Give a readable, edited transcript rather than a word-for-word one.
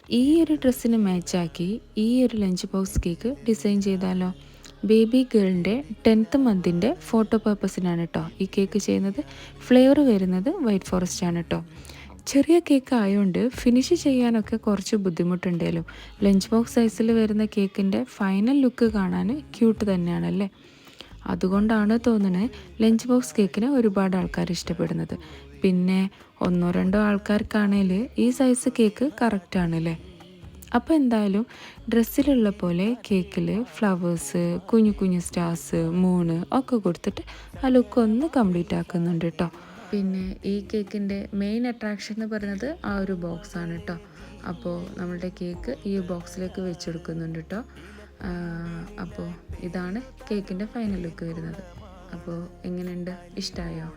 ഈ ഒരു ഡ്രസ്സിന് മാച്ചാക്കി ഈ ഒരു ലഞ്ച് ബോക്സ് കേക്ക് ഡിസൈൻ ചെയ്താലോ? ബേബി ഗേളിൻ്റെ 10th മന്തിൻ്റെ ഫോട്ടോ പർപ്പസിനാണ് കേട്ടോ ഈ കേക്ക് ചെയ്യുന്നത്. ഫ്ലേവർ വരുന്നത് വൈറ്റ് ഫോറസ്റ്റ് ആണ് കേട്ടോ. ചെറിയ കേക്ക് ആയതുകൊണ്ട് ഫിനിഷ് ചെയ്യാനൊക്കെ കുറച്ച് ബുദ്ധിമുട്ടുണ്ടേലും ലഞ്ച് ബോക്സ് സൈസിൽ വരുന്ന കേക്കിൻ്റെ ഫൈനൽ ലുക്ക് കാണാൻ ക്യൂട്ട് തന്നെയാണല്ലേ. അതുകൊണ്ടാണ് തോന്നുന്നത് ലഞ്ച് ബോക്സ് കേക്കിന് ഒരുപാട് ആൾക്കാർ ഇഷ്ടപ്പെടുന്നത്. പിന്നെ ഒന്നോ രണ്ടോ ആൾക്കാർക്കാണേൽ ഈ സൈസ് കേക്ക് കറക്റ്റാണല്ലേ. അപ്പോൾ എന്തായാലും ഡ്രസ്സിലുള്ള പോലെ കേക്കിൽ ഫ്ലവേഴ്സ്, കുഞ്ഞു കുഞ്ഞു സ്റ്റാർസ്, മൂണ് ഒക്കെ കൊടുത്തിട്ട് ആ ലുക്ക് ഒന്ന് കംപ്ലീറ്റ് ആക്കുന്നുണ്ട് കേട്ടോ. പിന്നെ ഈ കേക്കിൻ്റെ മെയിൻ അട്രാക്ഷൻ എന്ന് പറയുന്നത് ആ ഒരു ബോക്സാണ് കേട്ടോ. അപ്പോൾ നമ്മളുടെ കേക്ക് ഈ ബോക്സിലേക്ക് വെച്ചെടുക്കുന്നുണ്ട് കേട്ടോ. അപ്പോൾ ഇതാണ് കേക്കിൻ്റെ ഫൈനൽ ലുക്ക് വരുന്നത്. അപ്പോൾ എങ്ങനെയുണ്ട്, ഇഷ്ടമായോ?